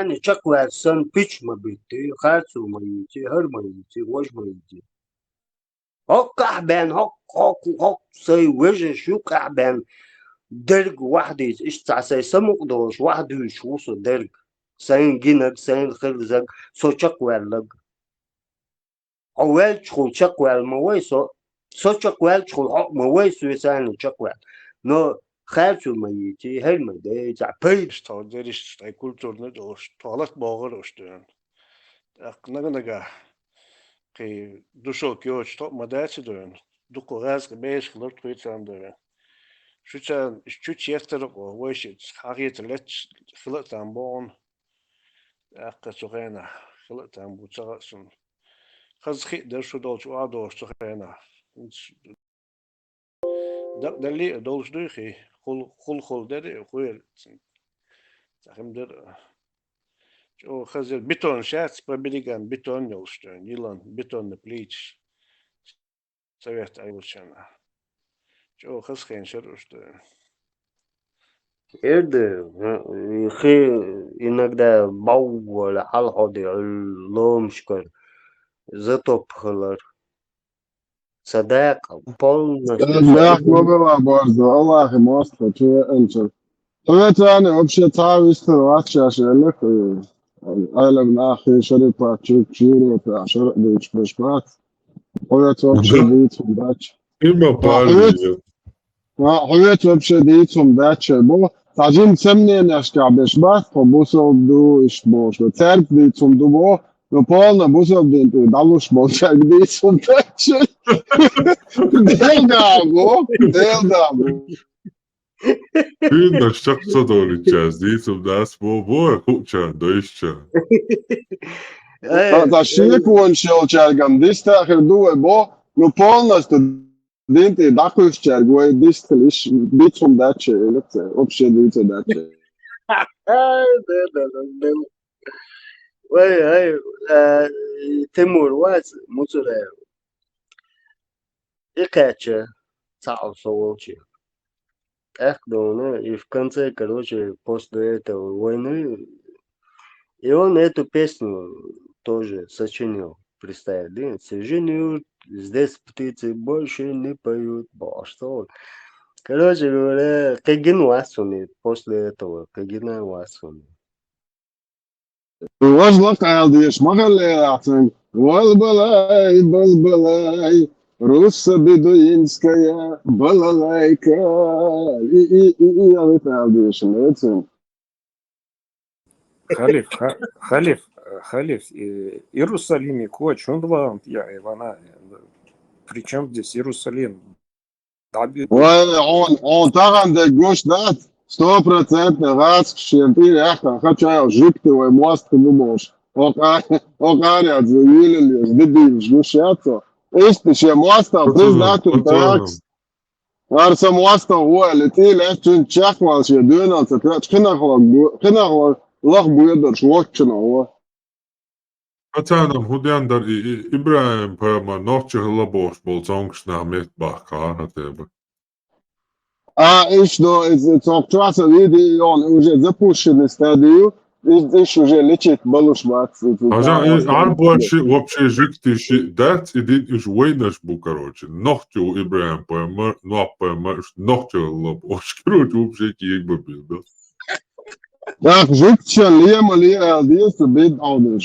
يعني شكوى سن بيش ما بيتي خاتو ما يجي هر ما يجي وش ما يجي هو كعبان هو سي وجه شو كعبان درج واحد إيش تعسي سمك دوش واحد يشوص درج سين جينك سين خرزك سو شكوى لك أول شغل شكوى المويسو سو شكوى شغل مويسو يسان شكوى نو خاتو ما يجي هر ما ده تعبي Stauderis tai kultūrni dos toalet bogaroštien. Naga kai dušo kioč to madāci dojen. Duko gāzga bēs klurt kuitam dojen. Šučan šuč jefter o voisit hariet let khilatam bon. Akka sogena khilatam butsasun. Khaz khit der shu dolch wa dos sogena. Dalli dolch duchi khul der khoel. Zahim der o khazir beton şats pabiligan beton yolştön. Yılan betonlu pliç. Совет Айвучана. Чего хасхен шарушта. это خي иногда бау алходи ломшкар затопхалар صداق полностью Да, была борзо, Аллах мостро, че энчер. Поэтому вообще тавист вачаш элек. Айлем нахи шарипа чури шар дич бешмат. Поэтому вообще дит дач. Има пари. Поэтому вообще дит дач. Бо тажим семне нашка бешмат, побусо ду иш бош. Церк дит ду бо. Но полно бусо дит далуш болчак дит дач. Делдабо. Видно, что кто-то час, дитям даст бо куча, доища. Tā šīkoņšilčērgam distēhir duve bo, nu polnostu dinti dakušķērgoja disteliš bicum dače, ilekce, opšie dice dače. تيمور واز موتوري إكاتشا تعال صوتي Эхдоне, и в конце, короче, после этого войны, и он эту песню тоже сочинил, представили, сожалеют, здесь птицы больше не поют, что. Короче говоря, Кагин Васуни, после этого, Кагина Васуни. Возлак алдиш магалеатен, балбалай, Руса бедуинская балалайка. И алдиш, нецен. Халиф, Иерусалим, коч, он была, я Ивана, причем здесь Иерусалим? Он там, где гош дат, 100% раз в щенты, хочу жиптовый мост, не можешь. Окарят, завилили, сдебили, жгущаться. Este și moasta a prins datul tax. Ar să moasta o letile tun chakwa și dönal să treci kina lach buider șwachna o. Atanam hudiandar Ibrahim pama noche labos bolzongsna met bakana tebe. Isto it's octrasa vidi on уже запущенный стадию. Здесь уже лечит балушмат. Арбуачи вообще жиктиши дат идин иш войнаш бу, короче. Нохтю Ибраим пойма, нохпойма, нохтю лабош. Короче, вообще киегба бил. Так, жиктишан лема лия алдиес бед аудеш.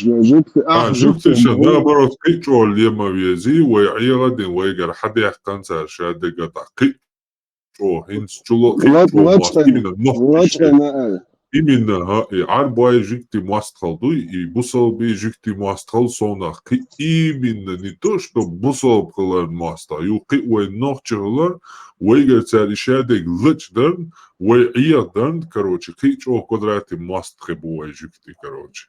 Жиктишан, наоборот, кичо лема вези, вай айгадин вайгар хадях канцар шадега та кичо, хинс чуло кичо маст, именно нохтиши. Именно арбай жикти мастхалду и бусал би жикти мастхал сонах. Именно не то, что бусал пхалар маста. Ю ки уай нохчалар, уайгар царишадег лычдан, уай иядан, короче, ки чо квадрати мастхе буай жикти, короче.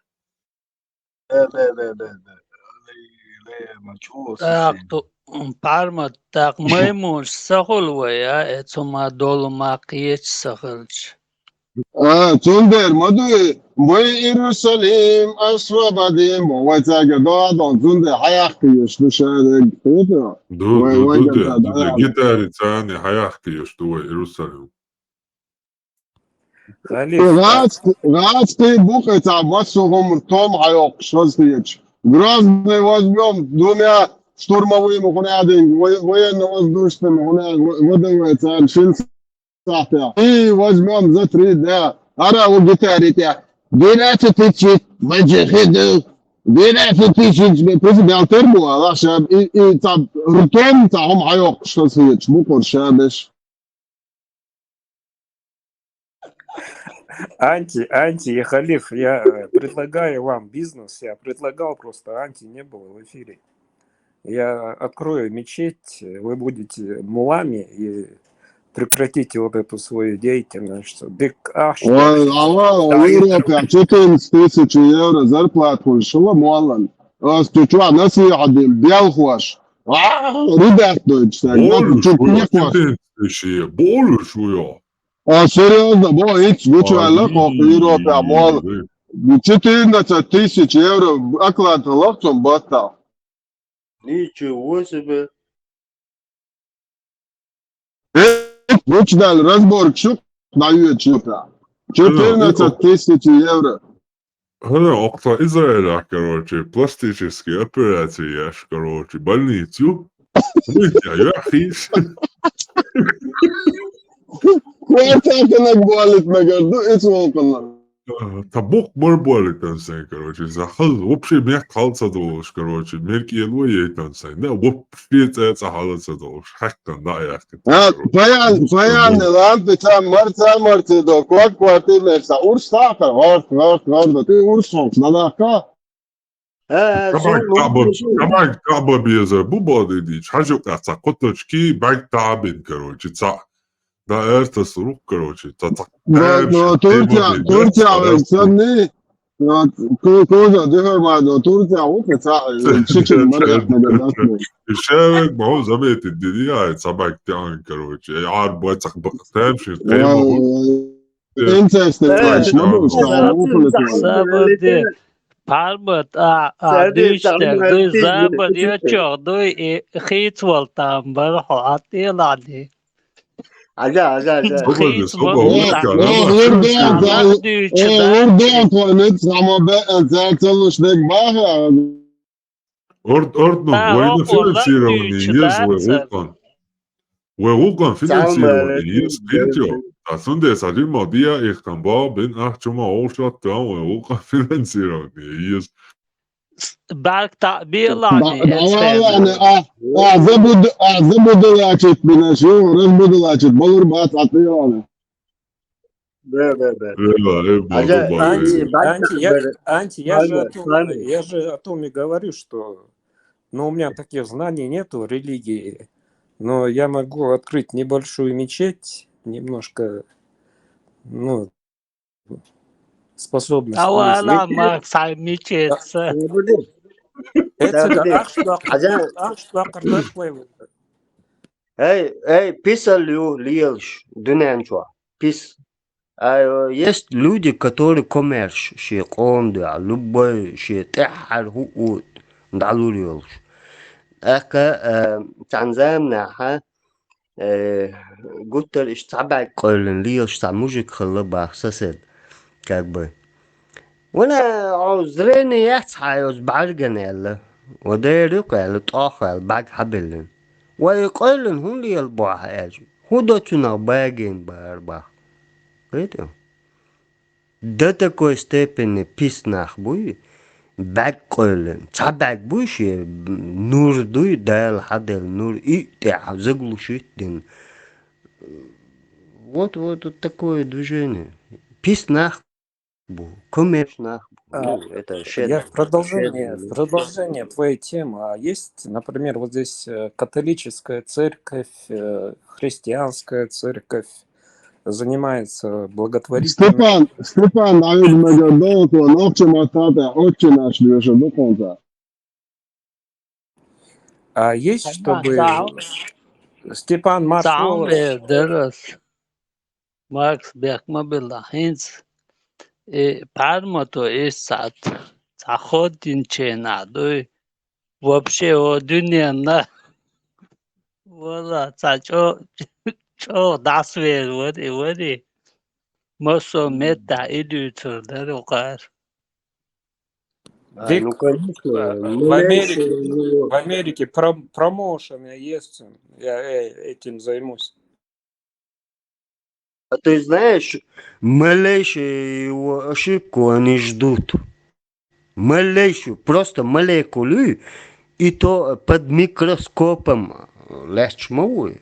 Парма так маймуш сахулвая, это ма долма киеч сахалч. Тундер, мадуи, бой Иерусалим, Ашвабадим, вайцага дадон, тундер, хаяхки ешну шадег, это? Гитари цани хаяхки ешну Иерусалим. Халиф, Градский бухается, а вас сухом ртом хайок, что стоит. Грозный возьмем двумя штурмовыми военно-воздушными выдавается шинсахтя. И возьмем за 3 дня. Ара у гитарите. 12 тысяч маджихиду. 12 тысяч президент тербуа. Лаша и там ртом там хайок, что стоит. Букор шабеш. я халиф, я предлагаю вам бизнес, я предлагал, просто анти не было в эфире. Я открою мечеть, вы будете мулами и прекратите вот эту свою деятельность. Ой, в Европе 14 тысяч евро зарплату шла молан. Стуча насиадим, белхуаш. Ребят, дочь, Больше, серьезно, боец, ничего, в Европе мол. 14 тысяч евро оклад локтом батал. Ничего себе. Вычитали разборчик, дают что-то. 14 тысяч евро. Окта Израиля, короче, пластические операции, короче, больницу. Я хищ. Кварталка болит, наверное, это волкана. Табук морболит тансай, короче, захал, вообще меня халца долж, короче, мерки елуе тансай, да, вообще это халца долж, хактан, да, я Паян, лампы там, марца, до, квартиры, урстака, орт, ты урсонг, надака. Камай каба безе, бубады дич, хажук аца, коточки, байк табин, короче, ца. Да, это рук, короче, ца. Турция, цены, коза, дыхармадо, Турция, укеца, чичин, марят, надака. الشارك ما هو زمان الدنيا سبعك تاني كروتشي عارف بوتسخ بقتامشي قيمة انت استفاش ما Sabadi. Palmut düştü. Zabad yaşadı. Hiç voltam var. Hatırladı. Aga. Hiç Oradan koynet ama ben çalıştık baha. Ордно, война финансирование есть ووقن فинансирование есть видео. Asunde salir modia İstanbul bin ahçuma olşat tam ووقن فинансирование есть. Belki tabirlani. Zabudu açık bina şu, rezbudu açık, balır bat atıyor onu. Я же о том и говорю, что у меня таких знаний нету в религии, но я могу открыть небольшую мечеть, немножко, способность. Эй, писал льешь, дунянчуа, пис. Есть люди, которые коммерческие, конда, любой, тахар, хуут, далурилш. Танзания, قلت ليش تبع قولن ليش تعموجك خلبا أساسا как бы وانا عذرني يحصحيوز بعرقن يلا وديريق يلا طاخل بعد حبلن ويقولن هون لي البوح اجي هو دوتنا باجين باربا كده ده такой степени писнах буй بعد قولن تبع بوشي نور دوي دال حدل نور إيتع заглушитель. Вот такое движение. Писнах коммерчнах. Я в продолжение твоей темы. А есть, например, вот здесь католическая церковь, христианская церковь занимается благотворительностью. Степан, А есть, чтобы Степан Маршалов... Макс Бекмабилла Хинц Пармато Исат Заходин Ченадой вообще о дуньяна вода чо дасвер води Мосо мета идут, да, рукар. Ну, Вик, конечно, в малейшее Америке, его... в Америке промоушен есть, я этим займусь. А ты знаешь, малейшую его ошибку они ждут. Малейшую, просто молекулы, и то под микроскопом лечмовую.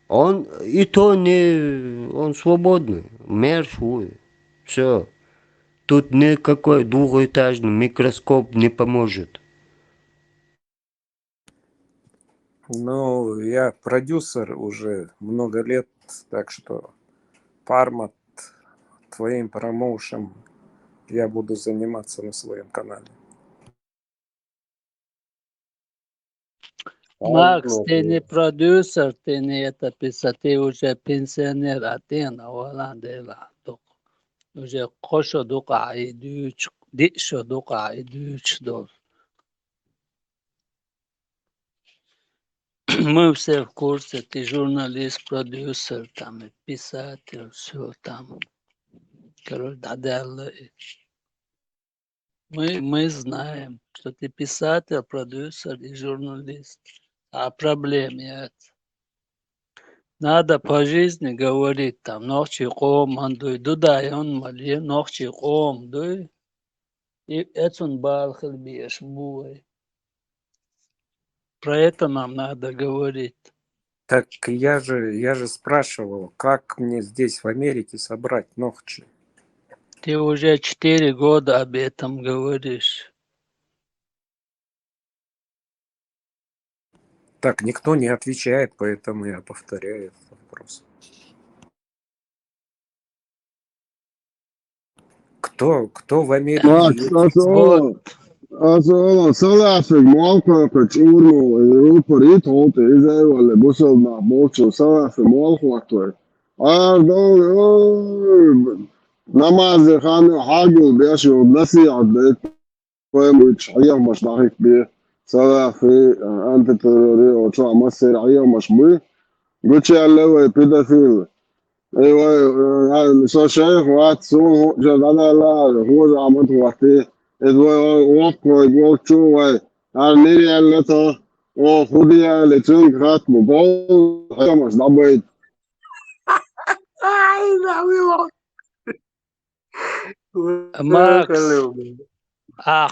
Он и то не... Он свободный, мертвый. Все. Тут никакой двухэтажный микроскоп не поможет. Ну, я продюсер уже много лет, так что парма твоим промоушем я буду заниматься на своем канале. Макс, ты не продюсер, ты не это писать, ты уже пенсионер, а ты на Оландела. Уже кошо дука и дюч, дишо дука и дюч дол. Мы все в курсе, ты журналист, продюсер, там, и писатель, все там. Короче, мы знаем, что ты писатель, продюсер и журналист. А проблем нет. Надо по жизни говорить там, ночи ком, андуй, дудай, он мали, ночи ком, дуй. И это он балхал бьешь, буй. Про это нам надо говорить. Так я же спрашивал, как мне здесь в Америке собрать ногчи. Ты уже 4 года об этом говоришь. Так, никто не отвечает, поэтому я повторяю этот вопрос. Кто в Америке Max, есть? Salafik molkokat urmu Ruparit holte izēvale busilnā bulču Salafik molkotoju. Namazi khani hagil bieši un nasījāt, bet koemuč ajamaš nahik bie Salafik antiterori o čā masir ajamaš mui. Guči allewe pedofil. ايوه شو شيخ وقت سو جو لا لا هو عملت وقتي وقت وقت شو نيري اللتا وخذي لتون خات موبايل مش ضبيت Макс,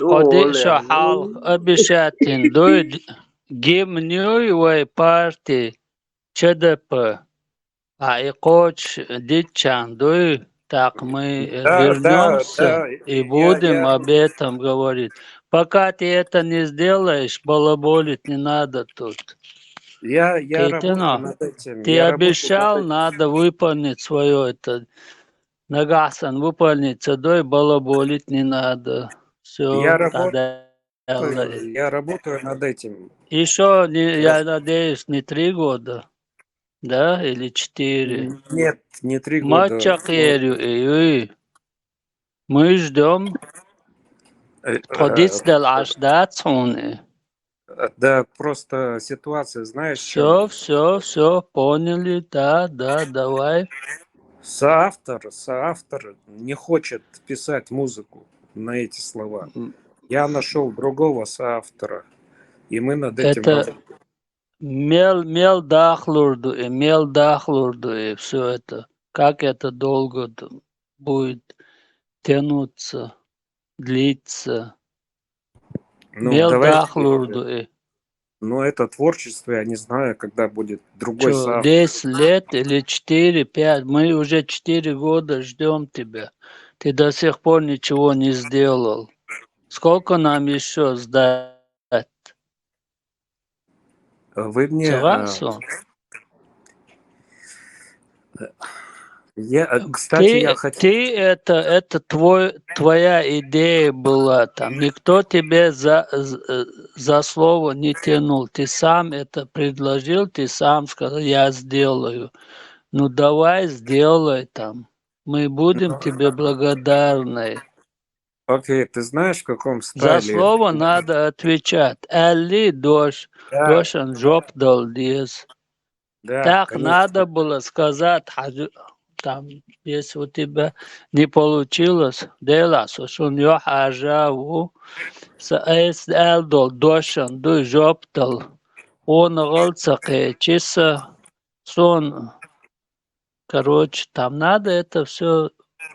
قديشو حال أبشاتين دوي гимнюй вой партии ЧДП. А и коч дичан дуй, так мы вернемся и будем об этом говорить. Пока ты это не сделаешь, балаболить не надо тут. Я работаю над этим. Ты обещал, надо выполнить свое это. Нагасан выполнить, цедой балаболить не надо. Все, я работаю над этим. Еще, я надеюсь, не 3 года. Да, или 4? Нет, не 3 года. Мы ждем. Да, просто ситуация, знаешь, Все, поняли, да, давай. Соавтор не хочет писать музыку на эти слова. Я нашел другого соавтора, и мы над этим работаем. Мел дахлурду, и все это. Как это долго будет тянуться, длиться. Мел дахлурду. Но это творчество, я не знаю, когда будет другой соавтор. 10 лет или 4-5. Мы уже 4 года ждем тебя. Ты до сих пор ничего не сделал. Сколько нам еще сдать? Вы мне... Согласен? Ты это твоя идея была там. Никто тебе за слово не тянул. Ты сам это предложил, ты сам сказал, я сделаю. Ну давай сделай там. Мы будем тебе благодарны. Окей, ты знаешь, в каком стиле? За слово надо отвечать. Али дождь, жоп дал диез. Так конечно. Надо было сказать там, если у тебя не получилось, делай, он ажаву, с элдол дошан, ду жоптал, он голцаке, чиса, сон, короче, там надо это все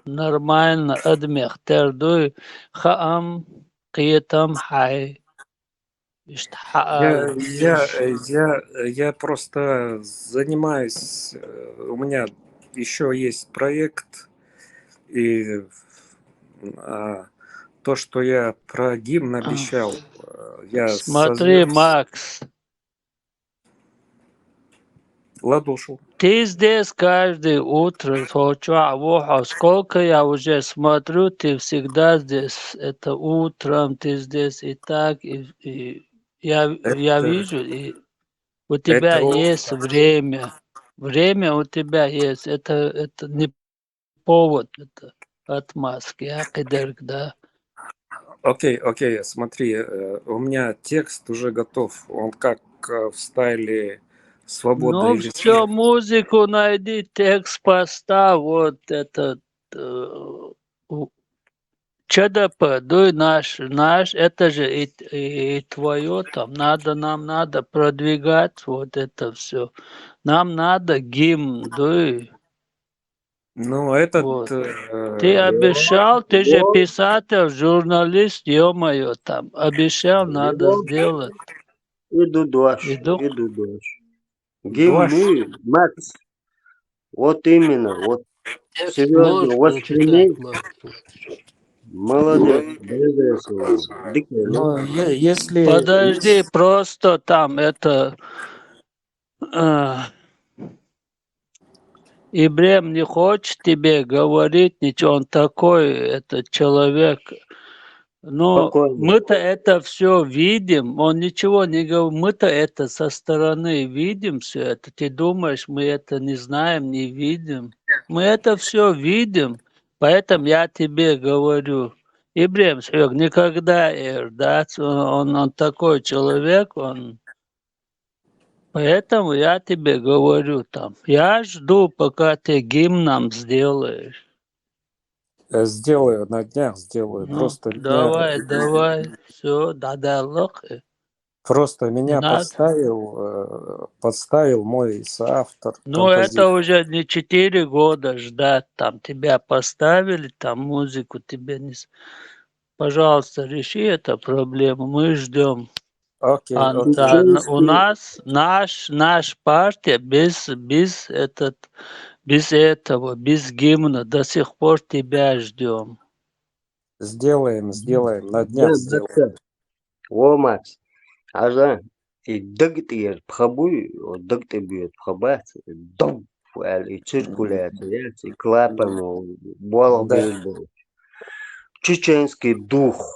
нормально, адмехтер, ду хаам, киетам хай, Я, иштхаал, я, я просто занимаюсь, у меня еще есть проект, и а, то, что я про гимн обещал, я смотри, созвел Макс, ладошил. ты здесь каждое утро, сколько я уже смотрю, ты всегда здесь, это утром, ты здесь и так, и я Это, вижу, и у тебя это есть время у тебя есть, это не повод, это отмазки, да. окей, окей, смотри, у меня текст уже готов, он как в стайле «Свобода Ну, или все, смерть». музыку найди, текст поставь, вот этот, ЧДП, дуй наш, это же и твое там, нам надо продвигать вот это все. Нам надо гимн, дуй, Ну, этот, вот. Ты Вот, обещал, ты же вот, писатель, журналист, ё-моё, там, обещал, надо вот. сделать. Иду. Иду дождь. Дуаш, Гимны, Макс, вот именно, вот Текст серьезно, можешь прочитать, восприми, Макс? молодец, дай слово. Дикали. ну, если, Подожди, просто там это... Ибрем не хочет тебе говорить ничего, он такой, этот человек. Но Спокойно. мы-то это все видим, он ничего не говорит, мы-то это со стороны видим все это. Ты думаешь, мы это не знаем, не видим? Мы это все видим, поэтому я тебе говорю, Ибрем, Серег, никогда, да, он такой человек, он. Поэтому я тебе говорю там, я жду, пока ты гимн нам сделаешь. сделаю, на днях сделаю, Ну, давай, все, просто не меня надо. подставил мой соавтор Ну, это композитор. уже не 4 года ждать, там тебя поставили, там музыку тебе не... Пожалуйста, реши эту проблему, мы ждем. Окей, окей. У нас наш партия без этого, без гимна до сих пор тебя ждем. Сделаем, на Да, днях сделаем. Макса. О, Макс. Ажа. И дагтир пхабуй, дагтир бьет пхабат, дом, и циркуляция, и клапан, болах Да, бейсбол. Чеченский дух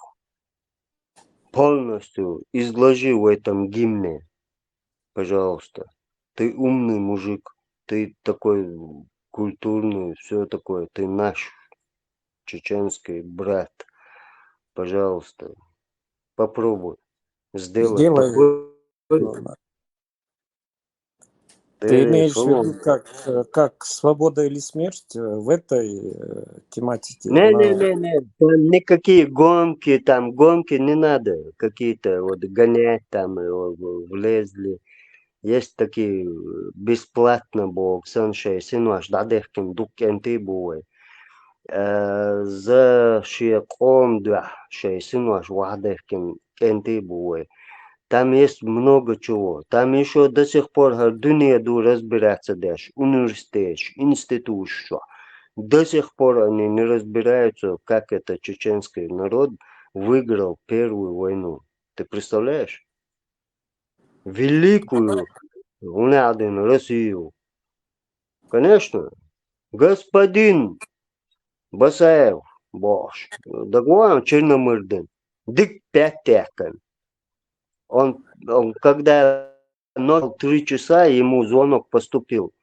полностью изложи в этом гимне, пожалуйста. Ты умный мужик, ты такой культурный, все такое, ты наш чеченский брат. Пожалуйста, попробуй сделать сделаю. такой. Ты Ты имеешь в шалом. виду как «Свобода или смерть» в этой тематике? Не, там никакие гонки не надо, какие-то вот гонять там, влезли. Есть такие бесплатно бог, саншей, синуаш, дадехкин, дуккенты буой. За шияком, да, шей, синуаш, вахдехкин, кенты буой. Там есть много чего. Там еще до сих пор дуния разбираться даже, университет, институт, что. До сих пор они не разбираются, как это чеченский народ выиграл Первую войну. Ты представляешь? Великую Гунадин Россию. Конечно, господин Басаев, Бош, Дагуан Черномырдин, Дик Пятякин. Он когда 03 часа ему звонок поступил.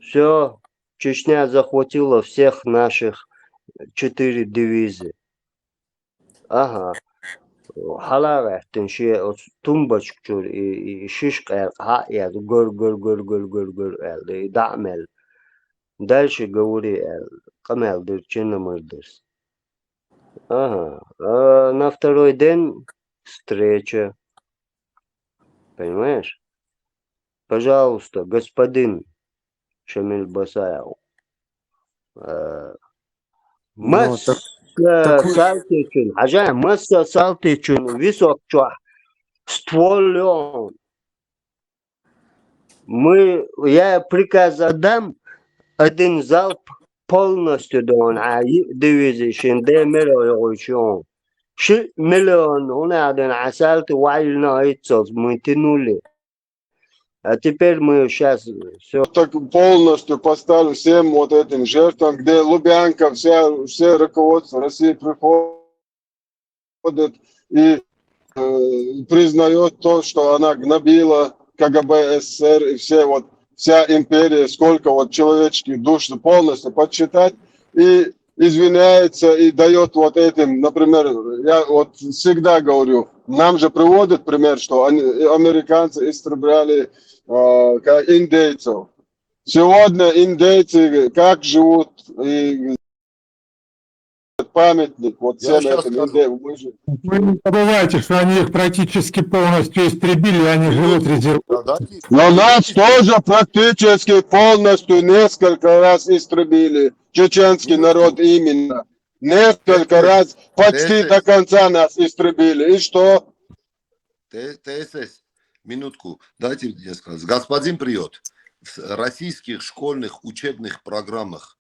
Все, Чечня захватила всех наших 4 дивизии. Ага. Халарахтын тумбочкчур и шишка ها يعني gör gör gör gör gör gör yani da'mel Дальше говори, Камел, дырчина мырдырс. Ага. А на второй день встреча. Понимаешь? Пожалуйста, господин Шамиль Басаев. Ну, так Масса вы... Салтичин. Ажа, масса Салтичин. Висок чуа. Стволен. Я приказ отдам, один залп полностью дон, а дивизии шинде миллион. 1 миллион, он один асалт вайльно ицос, мы тянули. А теперь мы сейчас все. Так полностью поставлю всем вот этим жертвам, где Лубянка, все руководство России приходит и признает то, что она гнобила КГБ СССР и вся империя, сколько вот человеческих душ полностью подсчитать, и извиняется и дает вот этим, например, я вот всегда говорю, нам же приводят пример, что американцы истребляли индейцев. Сегодня индейцы как живут, и памятник вот всем этим индейцам. Вы не забывайте, что они их практически полностью истребили, и они живут резервацией. Но нас тоже практически полностью несколько раз истребили. Чеченский народ именно. Несколько раз почти до конца нас истребили. И что? ТСС, минутку, дайте мне сказать. Господин Приот, в российских школьных учебных программах,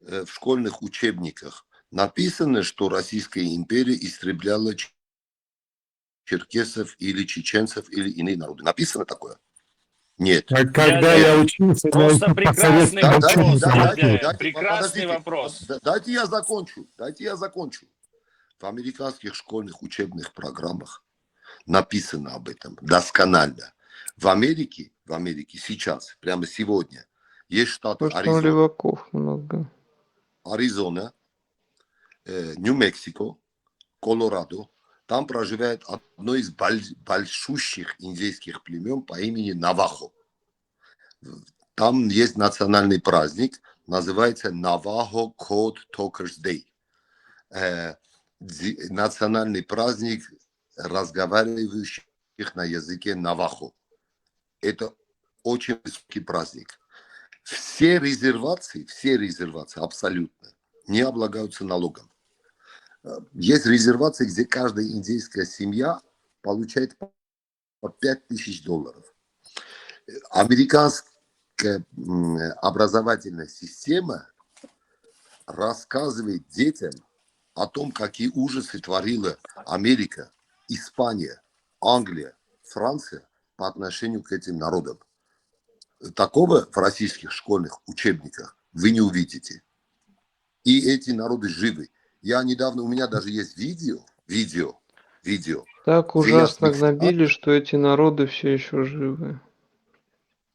в школьных учебниках написано, что Российская империя истребляла черкесов или чеченцев или иные народы. Написано такое? Нет. Когда я учился, Просто прекрасный вопрос. Прекрасный Подождите, вопрос. Дайте я закончу. В американских школьных учебных программах написано об этом досконально. В Америке сейчас, прямо сегодня, есть штаты Аризона, Нью-Мексико, Колорадо. Там проживает одно из большущих индейских племен по имени Навахо. Там есть национальный праздник, называется Navajo Code Talkers Day. Национальный праздник разговаривающих на языке Навахо. Это очень высокий праздник. Все резервации абсолютно не облагаются налогом. Есть резервации, где каждая индейская семья получает по $5000. Американская образовательная система рассказывает детям о том, какие ужасы творила Америка, Испания, Англия, Франция по отношению к этим народам. Такого в российских школьных учебниках вы не увидите. И эти народы живы. Я недавно, у меня даже есть видео. Так ужасно гнобили, что эти народы все еще живы.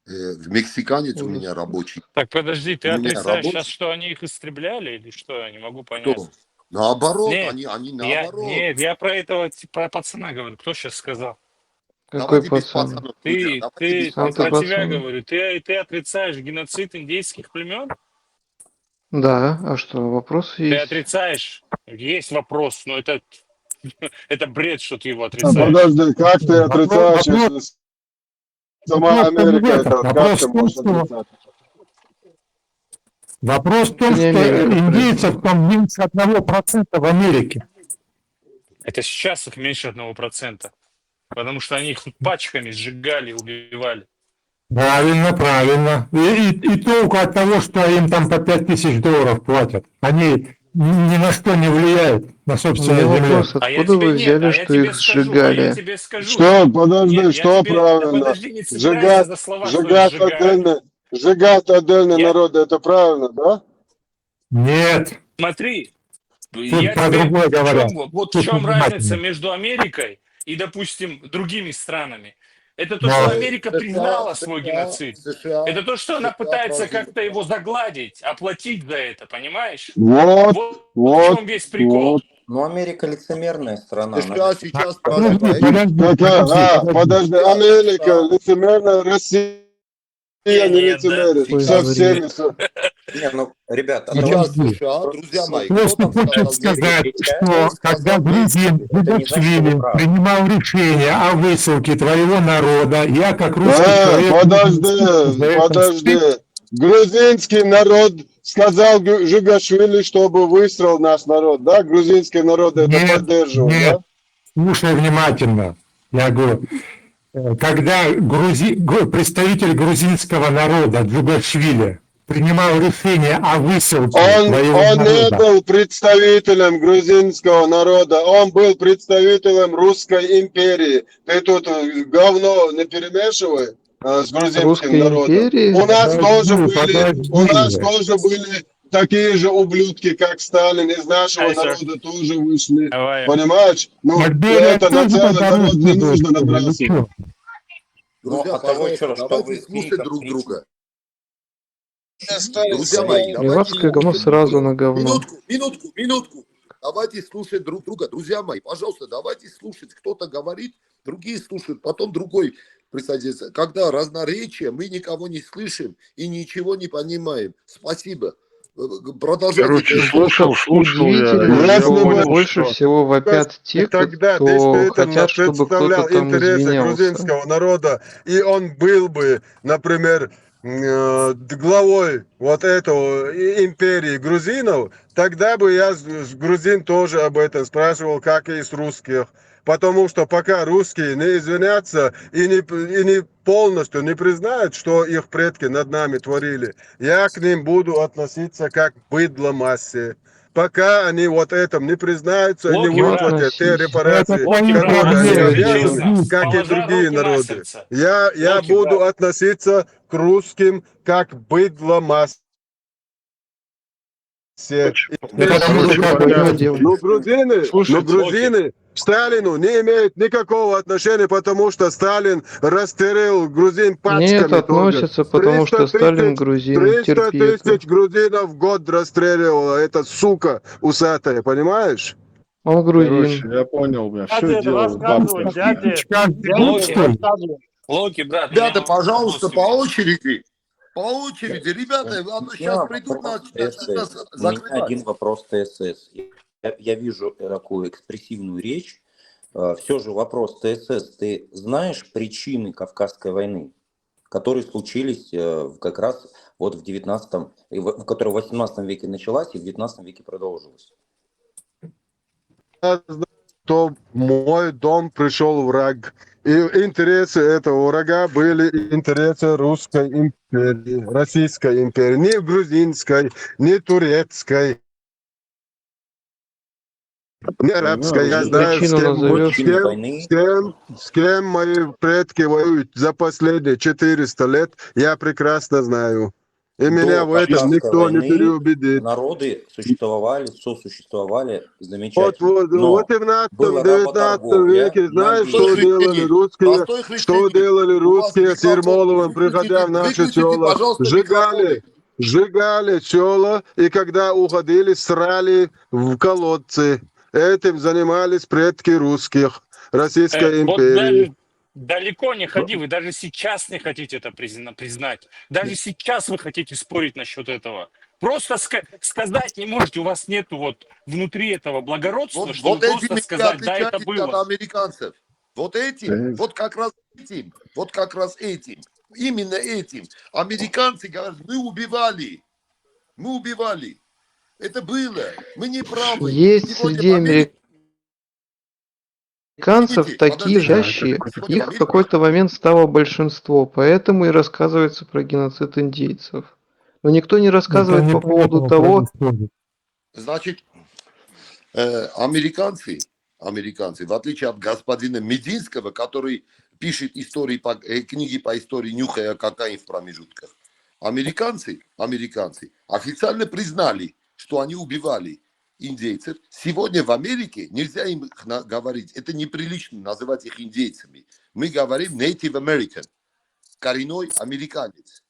Мексиканец у меня рабочий. Так подожди, ты У меня отрицаешь рабочий. сейчас, что они их истребляли или что? Я не могу понять. Кто? Наоборот, Нет, они наоборот. я про этого про пацана говорю. Кто сейчас сказал? Какой Давайте без пацан? пацанов, Ты друзья, давайте без Сам ты про пацанов. тебя пацан. говорю. Ты отрицаешь геноцид индейских племен? Да, а что, вопрос Ты есть? отрицаешь? Есть вопрос, но это бред, что ты его отрицаешь. Подожди, как ты отрицаешь, если сама Америка это как ты можешь отрицать? Вопрос в том, Это не что Америка, индейцев там меньше 1% в Америке. Это сейчас их меньше 1%. Потому что они их пачками сжигали, убивали. Правильно. И толку от того, что им там по $5000 платят. Они ни на что не влияют на У меня собственную землю. вопрос, откуда вы взяли, что их я сжигали? тебе скажу. Что, подожди, Нет, что да правильно? подожди, не цепляйся за слова, что Сжигать отдельные Я- народы, это правильно, да? Нет. Смотри, Тут я про тебе другое говорят. вот в Тут чем внимательно. разница между Америкой и, допустим, другими странами. Это то, Да. что Америка признала свой геноцид. США, Это то, что она США пытается прожили. как-то его загладить, оплатить за это, понимаешь? Вот, в чем весь прикол. вот. Ну, Америка лицемерная страна. США сейчас Подожди, проживает. Подожди, Америка лицемерная, Россия не Нет, да? лицемерит. Ой, Со говори. всеми. Не, ну, ребят, Сейчас Подожди. США, друзья мои, кто Просто там хочет сказал сказать, Мексика? что Он когда сказал грузин Мексику. это не значит, что вы Джугашвили правы. принимал решение о высылке твоего народа, я как русский человек Подожди, подожди. Грузинский народ сказал Джугашвили, чтобы высрал наш народ, да? Грузинский народ это Нет, поддерживал, нет, да? слушай внимательно. Я говорю, когда представитель грузинского народа Джугашвили принимал решение о высылке твоего Он не народа, был представителем грузинского народа, он был представителем Русской империи. Ты тут говно не перемешивай с грузинским Русской народом. империи? У нас подожди. тоже были такие же ублюдки, как Сталин, из нашего Hi, sir. народа тоже вышли. How are you? Понимаешь? Ну, Берия это на тоже целый тогда народ не русский был, нужно что ли, или набрасывать. что? Друзья, от того, пожалуйста, что давайте вы слушать гей, друг как друга. Друзья Друзья мои, давайте Миланское говно слушать сразу друг на друга. говно. Минутку. Давайте слушать друг друга. Друзья мои, пожалуйста, давайте слушать. Кто-то говорит, другие слушают, потом другой присоединится. Когда разноречие, мы никого не слышим и ничего не понимаем. Спасибо. Продолжайте. Короче, слушал я. Удивительно, я что понял, больше что- всего вопят те, Тогда кто действительно хотят, чтобы кто-то представлял там интересы извинялся. грузинского народа, и он был бы, например, главой вот этого империи грузинов, тогда бы я с грузин тоже об этом спрашивал, как и с русских. Потому что пока русские не извинятся и не полностью не признают, что их предки над нами творили, я к ним буду относиться как к быдло массе. Пока они вот этом не признаются и не Локи, брат. выплатят те Относись. репарации, Локи, брат, которые они проблемы, обязаны, честно. как и Положа другие руки на народы. сердце. Я Локи, буду брат. относиться к русским как к быдло массе. Потому что свое дело. Ну, Слушайте, грузины к Сталину не имеют никакого отношения, потому что Сталин расстрелял грузин пачками. Нет, тоже. относятся, потому что 300 Сталин тысяч- грузин. 300 Терпи это. тысяч грузинов в год расстреливала эта сука усатая, понимаешь? Он короче, грузин. я понял, бля, все Дядя, делают рассказывай, бабки. дядя. Каждый Локи. русский. Рассказывай. Локи, брат. Ребята, меня пожалуйста, вопрос по имеет. очереди. По очереди, ребята, а то сейчас придут вопрос нас ТСС. У меня один закрывать. вопрос ТСС. Я вижу такую экспрессивную речь. Все же вопрос ТСС. Ты знаешь причины Кавказской войны, которые случились как раз вот в 19-м, которая в 18 веке началась и в 19 веке продолжилась? То в мой дом пришел враг. И интересы этого врага были интересы Русской империи, Российской империи. Не грузинской, не турецкой, не арабской. Я знаю, Причину назовешь? с кем мои предки воюют за последние 400 лет, я прекрасно знаю. И меня в этом Кавказской никто не войны переубедит. народы сосуществовали замечательно. Вот и в 19 веке, знаешь, что делали русские? Что делали русские с Ермоловым, приходя в наши села? Сжигали села, и когда уходили, срали в колодцы. Этим занимались предки русских, Российской Вот империи. даже далеко не ходи, вы даже сейчас не хотите это признать. Даже сейчас вы хотите спорить насчет этого. Просто сказать не можете, у вас нету вот внутри этого благородства, чтобы просто сказать, да, это было. От американцев. Вот этим, вот как раз этим, именно этим. Американцы говорят, мы убивали. Это было. Мы не правы. Есть Сегодня среди в Америке- американцев такие жащие. Их в какой-то момент стало большинство, поэтому и рассказывается про геноцид индейцев. Но никто не рассказывает по поводу того, Значит, американцы, в отличие от господина Мединского, который пишет книги по истории, нюхая кокаин в промежутках, американцы официально признали, что они убивали индейцев. Сегодня в Америке нельзя им говорить, это неприлично называть их индейцами. Мы говорим Native American, коренной американец.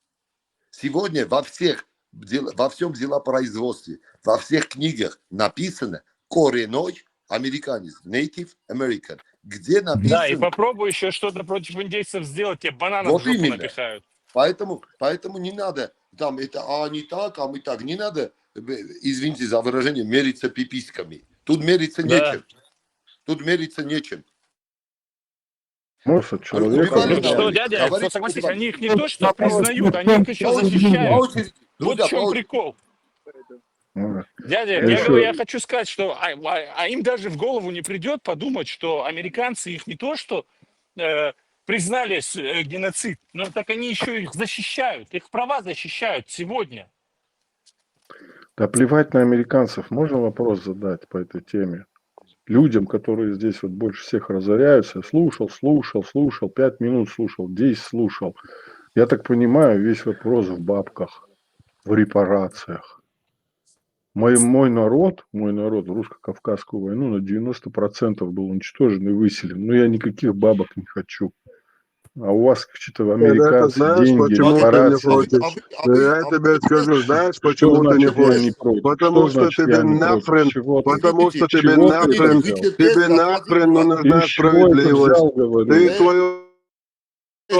Сегодня во всем делопроизводстве, во всех книгах написано коренной американец, Native American. Где написано... Да, и попробуй еще что-то против индейцев сделать, тебе бананов Вот в жопу именно. напихают. Поэтому не надо там это, а не так, а мы так. Не надо, извините за выражение, мериться пиписками. Тут мериться нечем. Тут мериться нечем. Может, человека... Убивали Что, нас. дядя, Говорите, согласись, убивали. они их не то что признают, они их еще защищают. Вот в чем прикол. Дядя, я хочу сказать, что им даже в голову не придет подумать, что американцы их не то что признали геноцид, но так они еще их защищают, их права защищают сегодня. Да плевать на американцев. Можно вопрос задать по этой теме? Людям, которые здесь вот больше всех разоряются, слушал, 5 минут слушал, 10 слушал. Я так понимаю, весь вопрос в бабках, в репарациях. Мой народ, русско-кавказскую войну на 90% был уничтожен и выселен. Но я никаких бабок не хочу. А у вас что-то американцы, знаешь, деньги, почему ты не репарации. хочешь? Я тебе скажу, знаешь, почему ты не хочешь? Потому что тебе нахрен, потому что тебе нахрен нужна справедливость. Ты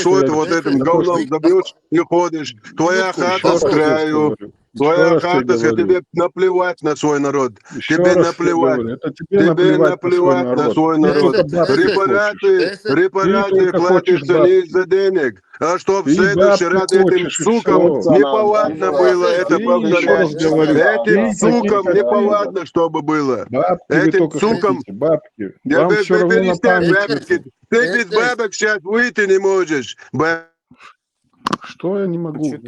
свой вот этим говном забьешь и ходишь. Твоя хата с краю. Твоя хата, тебе наплевать на свой народ. Тебе наплевать. Тебе наплевать на свой народ. Репарации платятся не из-за денег, а чтоб в следующий раз этим сукам неповадно было это повторять. Этим сукам неповадно, чтобы было. Этим сукам... Ты без бабок сейчас выйти не можешь. Что я не могу? Нет,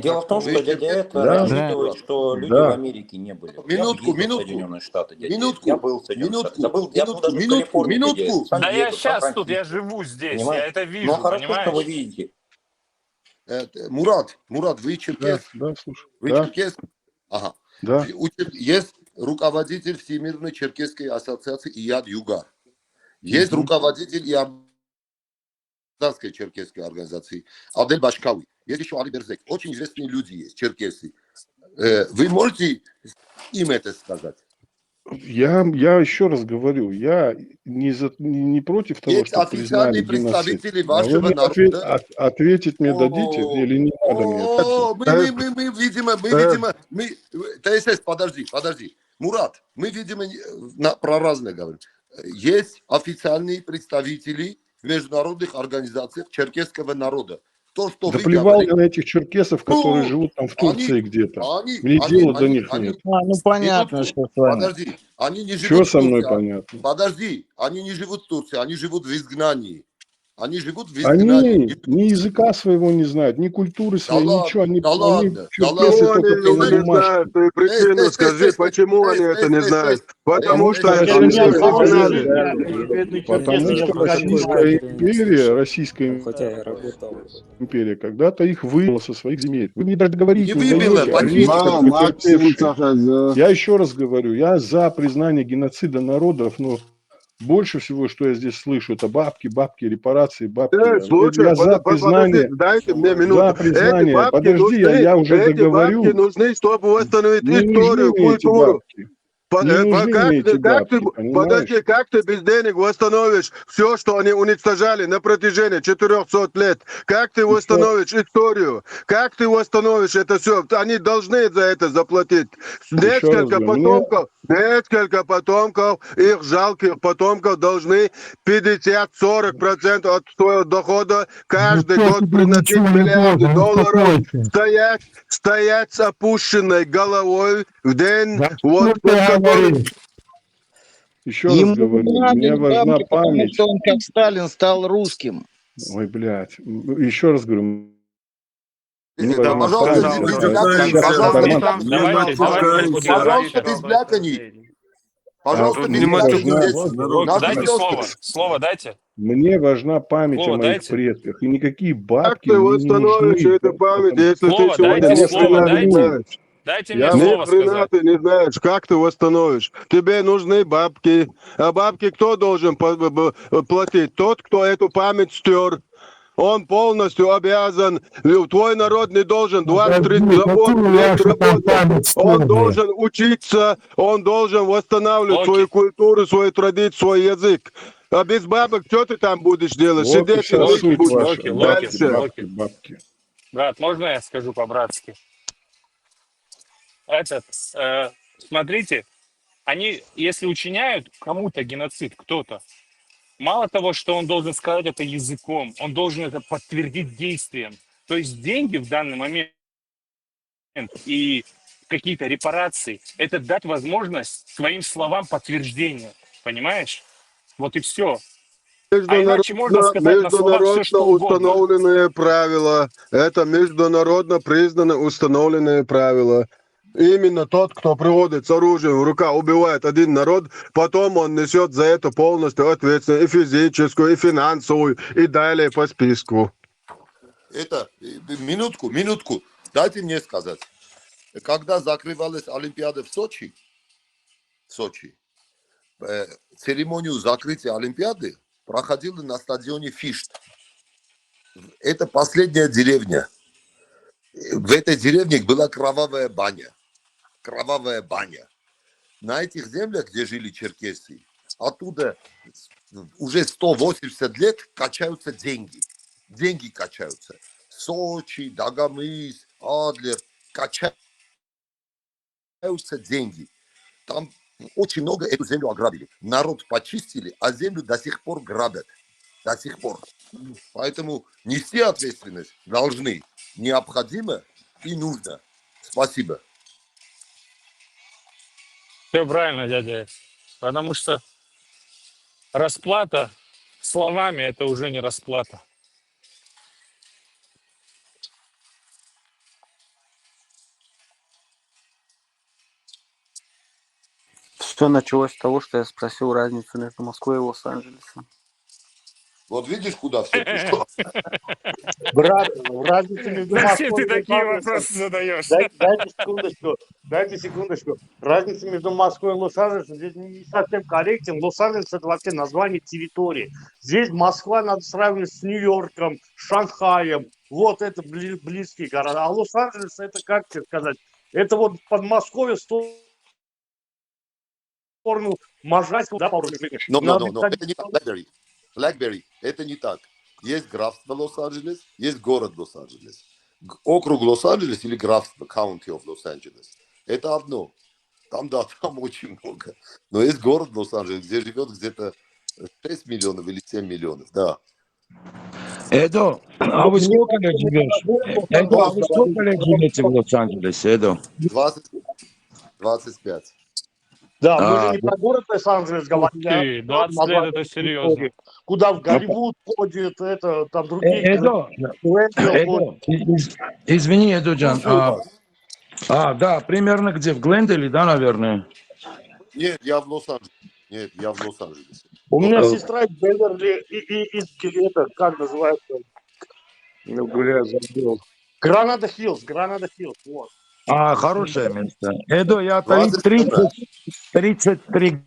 дело в том, что дядя это рассчитывает, что люди в Америке не были. Минутку. Соединенные Штаты, дядя. Я был в Соединенных Штатах. Я был даже в Калифорнии, дядя. Да я сейчас тут, я живу здесь, я это вижу, ну, хорошо, что вы видите. Мурат, вы черкес? Да, слушай. Вы черкес? Ага. Да. Есть руководитель Всемирной черкесской ассоциации Ияд Югар. Есть руководитель Иорданской черкесской организации Адель Башкави. Есть еще Али Берзек. Очень известные люди есть, черкесы. Вы можете им это сказать? Я еще раз говорю, я не против того, есть что признали представители геноцид. вашего народа. Ответить мне дадите или не надо мне? Мы видимо, ТСС, подожди. Мурат, мы, видимо, про разное говорим. Есть официальные представители в международных организациях черкесского народа. То, что да плевал я на этих черкесов, которые живут там в Турции где-то. Мне дела до них нет. Понятно, что с вами. Подожди, они не живут Что в со мной Турции. понятно? Подожди, они не живут в Турции, они живут в изгнании. Они ни языка своего не знают, ни культуры своей, ничего. Они черкесы только на бумажке. Ты причину скажи, почему они это не знают? Потому что Российская империя когда-то их вывела со своих земель. Вы мне даже договорить не даете. Я еще раз говорю, я за признание геноцида народов, но больше всего, что я здесь слышу, это бабки, репарации, бабки. Слушай, я за признание. Дайте мне минуту. За признание. Подожди, я уже договорю. Эти бабки нужны, чтобы восстановить историю, культуру. Подожди, как ты без денег восстановишь все, что они уничтожали на протяжении 400 лет? Как ты восстановишь историю? Как ты восстановишь это все? Они должны за это заплатить. Несколько потомков, их жалких потомков должны 50-40% от своего дохода каждый год приносить миллиарды долларов, стоять с опущенной головой в день. Еще раз говорю, мне важна память. Что он, как Сталин, стал русским. Ой, блядь. Еще раз говорю. Пожалуйста, без бляканий. Пожалуйста, без бляканий. Дайте слово дайте. Мне важна память о моих предках. И никакие бабки не восстановишь эту память, если ты сегодня не знаешь. Дайте мне слово сказать. Ты не знаешь, как ты восстановишь. Тебе нужны бабки. А бабки кто должен платить? Тот, кто эту память стер. Он полностью обязан. Твой народ не должен 20-30 лет работать. Он должен учиться. Он должен восстанавливать свою культуру, свою традицию, свой язык. А без бабок что ты там будешь делать? Вот и Сидеть и сейчас жить суть будешь. ваша. Бабки, Дальше. бабки, бабки. Брат, можно я скажу по-братски? Этот, смотрите, они, если учиняют кому-то геноцид, кто-то, мало того, что он должен сказать это языком, он должен это подтвердить действием. То есть деньги в данный момент и какие-то репарации, это дать возможность своим словам подтверждения. Понимаешь? Вот и все. А иначе можно сказать на словах все, Международно что угодно. установленные правила. Это международно признанные установленные правила. Именно тот, кто приводит с оружием в руках, убивает один народ, потом он несет за это полностью ответственность и физическую, и финансовую, и далее по списку. Это, минутку, дайте мне сказать. Когда закрывалась Олимпиада в Сочи, церемонию закрытия Олимпиады проходила на стадионе Фишт. Это последняя деревня. В этой деревне была кровавая баня. Кровавая баня. На этих землях, где жили черкесы, оттуда уже 180 лет качаются деньги. Деньги качаются. Сочи, Дагомыс, Адлер. Качаются деньги. Там очень много эту землю ограбили. Народ почистили, а землю до сих пор грабят. До сих пор. Поэтому нести ответственность должны. Необходимо и нужно. Спасибо. Все правильно, дядя. Потому что расплата словами это уже не расплата. Все началось с того, что я спросил разницу между Москвой и Лос-Анджелесом. Вот видишь, куда все пришло? Брат, разница между Зачем Москвой ты и такие Лос-Анджелесом. вопросы задаешь? Дайте секундочку. Разница между Москвой и Лос-Анджелесом здесь не совсем корректен. Лос-Анджелес это вообще название территории. Здесь Москва надо сравнивать с Нью-Йорком, Шанхаем. Вот это близкие города. А Лос-Анджелес это, как тебе сказать, это вот Подмосковье в сторону Можайского, да, Но, это не так. Blackberry, это не так. Есть графство Лос-Анджелес, есть город Лос-Анджелес. Округ Лос-Анджелес или графство County of Los-Angeles. Это одно. Там, да, там очень много. Но есть город Лос-Анджелес, где живет где-то 6 миллионов или 7 миллионов, да. Эдо, а вы сколько лет живешь? Эдо, а вы сколько лет живете в Лос-Анджелесе, Эдо? 25. Да, мы же не про город Лос-Анджелес говорим, а 20 лет это серьезно. куда в Голливуд ходит, это там другие. Эдо, извини, Эдоджан. Да, примерно где? В Гленделе, да, наверное? Нет, я в Лос-Анджелесе. У меня сестра из Беверли и это, как называется? Забыл. Гранада-Хиллз, вот. Хорошее место. Эдо, я 33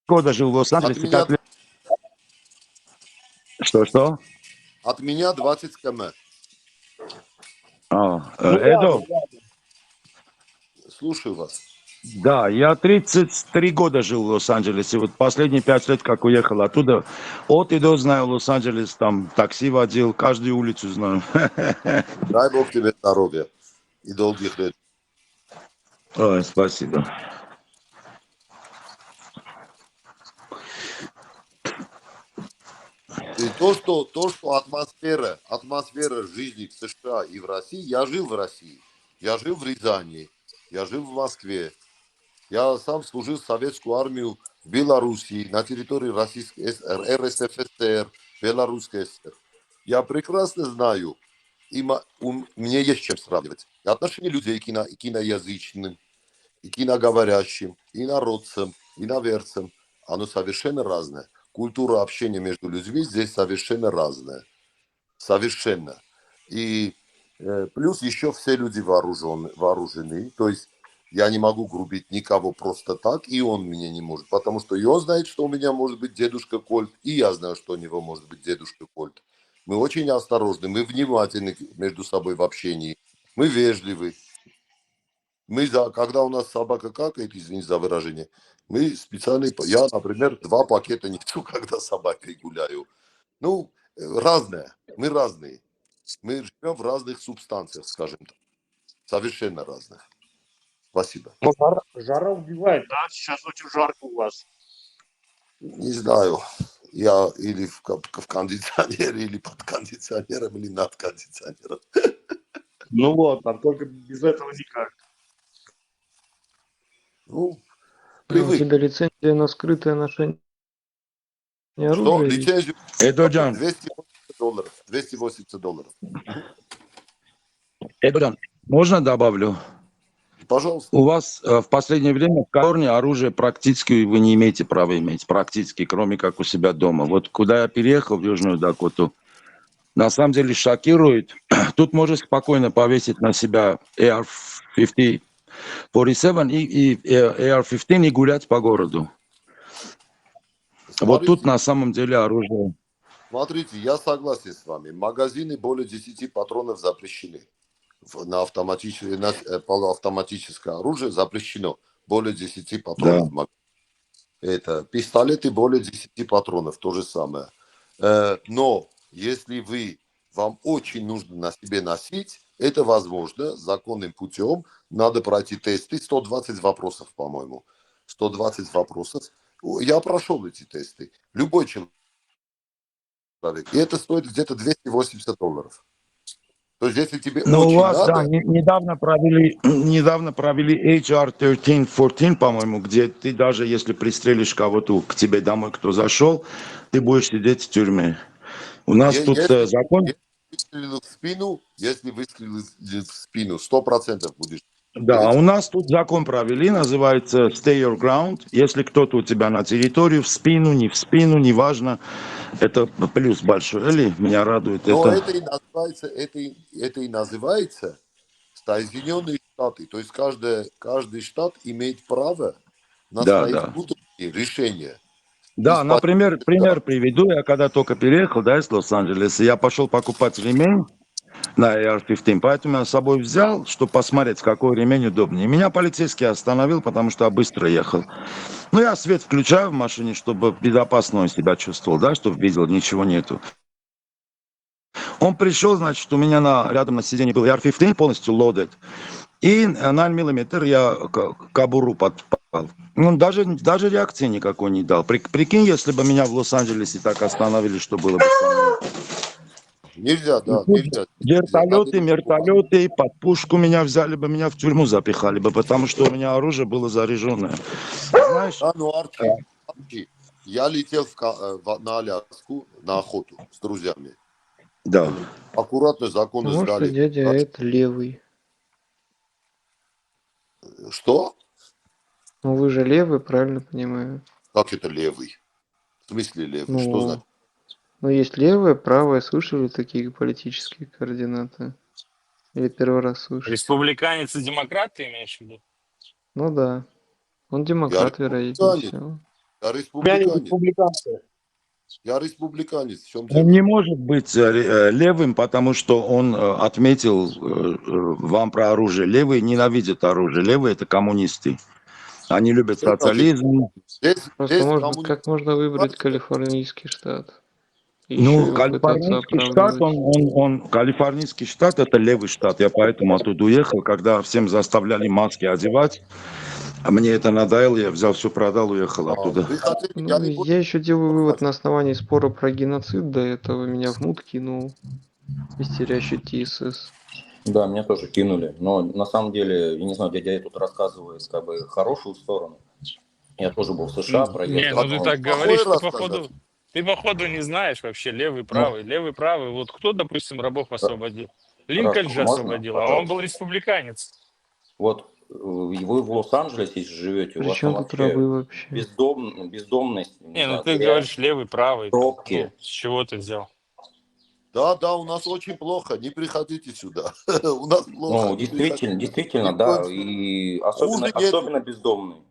года жил в Лос-Анджелесе. Что? От меня 20 км. Эдо. Слушаю вас. Да, я 33 года жил в Лос-Анджелесе. Вот последние 5 лет, как уехал оттуда, от и до знаю Лос-Анджелес, там такси водил, каждую улицу знаю. Дай Бог тебе здоровья и долгих лет. Ой, спасибо. И то, что атмосфера жизни в США и в России, я жил в России, я жил в Рязани, я жил в Москве. Я сам служил в советскую армию в Белоруссии, на территории Российской РСФСР, Белорусской ССР. Я прекрасно знаю, мне есть чем сравнивать. И отношение людей к иноязычным, и к иноговорящим, и народцам, и иноверцам, оно совершенно разное. Культура общения между людьми здесь совершенно разная. Совершенно. И плюс еще все люди вооружены. То есть я не могу грубить никого просто так, и он меня не может. Потому что и он знает, что у меня может быть дедушка Кольт, и я знаю, что у него может быть дедушка Кольт. Мы очень осторожны, мы внимательны между собой в общении. Мы вежливы. Когда у нас собака какает, извините за выражение, мы специально, я, например, 2 пакета несу, когда с собакой гуляю. Ну, разное, мы разные. Мы живем в разных субстанциях, скажем так. Совершенно разных. Спасибо. Но жара убивает, да? Сейчас очень жарко у вас. Не знаю, я или в кондиционере, или под кондиционером, или над кондиционером. Ну вот, а только без этого никак. Ну, А у привык. тебя лицензия на скрытое ношение Что? оружия есть? Лицензию Эдоджан, $280. $280. Эдоджан, можно добавлю? Пожалуйста. У вас в последнее время в Калифорнии оружие практически вы не имеете права иметь, практически, кроме как у себя дома. Вот куда я переехал, в Южную Дакоту, на самом деле шокирует. Тут можешь спокойно повесить на себя AR-15 47 и AR-15 и гулять по городу. Вот тут на самом деле оружие. Смотрите, я согласен с вами. Магазины более 10 патронов запрещены. На полуавтоматическое оружие запрещено. Более 10 патронов. Да. Это пистолеты более 10 патронов, то же самое. Но если вам очень нужно на себе носить, это возможно законным путем. Надо пройти тесты. 120 вопросов, по-моему. 120 вопросов. Я прошел эти тесты. Любой человек. И это стоит где-то $280. То есть, если тебе Но очень у вас, надо... да, недавно провели HR 1314, по-моему, где ты даже если пристрелишь кого-то к тебе домой, кто зашел, ты будешь сидеть в тюрьме. У нас тут закон... Если выстрелил в спину, 100% будешь. Да, у нас тут закон провели, называется Stay Your Ground. Если кто-то у тебя на территории, в спину, неважно, это плюс большой. Или меня радует Но это. Это и называется Соединенные Штаты. То есть каждый штат имеет право на свои внутренние решения. Да, например, пример приведу. Я когда только переехал, да, из Лос-Анджелеса, я пошел покупать ремень на AR-15, поэтому я с собой взял, чтобы посмотреть, какой ремень удобнее. Меня полицейский остановил, потому что я быстро ехал. Ну, я свет включаю в машине, чтобы безопасно себя чувствовал, да, чтобы видел, ничего нету. Он пришел, значит, у меня рядом на сиденье был AR-15 полностью loaded. И 9 мм я кобуру подпал. Ну, даже реакции никакой не дал. Прикинь, если бы меня в Лос-Анджелесе так остановили, что было бы со мной. Нельзя, да, нельзя. Вертолеты, под пушку меня взяли бы, меня в тюрьму запихали бы, потому что у меня оружие было заряженное. Знаешь? Да, ну, Арчи, я летел на Аляску на охоту с друзьями. Да. Аккуратно законы Может, сдали. дядя это левый. Что? Ну вы же левый, правильно понимаю? Как это левый? В смысле левый? Ну, что значит? Ну есть левое, правое. Слышали такие политические координаты? Или первый раз слышали? Республиканец и демократ, ты имеешь в виду? Ну да. Он демократ, вероятнее всего. Я республиканец. Я республиканец. В чем дело? Он не может быть левым, потому что он отметил вам про оружие. Левые ненавидят оружие. Левые – это коммунисты. Они любят социализм. Просто как можно выбрать калифорнийский штат? Ну, калифорнийский штат – это левый штат. Я поэтому оттуда уехал, когда всем заставляли маски одевать. А мне это надоело, я взял все, продал, уехал оттуда. Ну, я еще делаю вывод на основании спора про геноцид. До этого меня в мут кинул истерящий ТСС. Да, меня тоже кинули. Но на самом деле, я не знаю, дядя тут рассказывает как бы хорошую сторону. Я тоже был в США, проехал. Не, ну ты так говоришь, ты походу не знаешь вообще левый, правый. Левый, правый. Вот кто, допустим, рабов освободил? Линкольн же освободил, а он был республиканец. Вот вы в Лос-Анджелесе живете, у вас там вообще бездомность. Не, ну ты говоришь левый, правый. Пробки. С чего ты взял? Да, у нас очень плохо, не приходите сюда. У нас плохо. Ну, действительно, да, и особенно бездомные.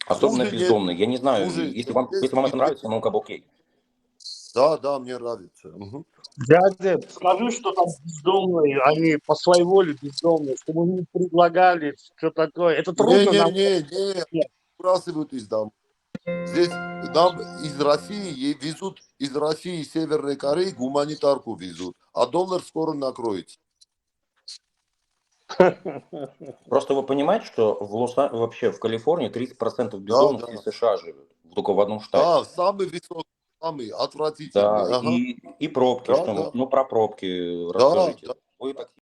Особенно бездомные. Я не знаю, если вам это нравится, ну как бы окей. Да, мне нравится. Мгм. Дядя, скажи, что там бездомные, они по своей воле бездомные, чтобы мы им предлагали, что такое. Это трудно нам. Не, выбрасывают из дома. Здесь нам из России везут, из России и Северной Кореи гуманитарку везут, а доллар скоро накроется. Просто вы понимаете, что вообще в Калифорнии 30% бездомных из США живет, только в одном штате. Да, самый высокий, самый отвратительный. Да, Ага. и пробки, Да, что да. ну про пробки Да, расскажите. да. Вы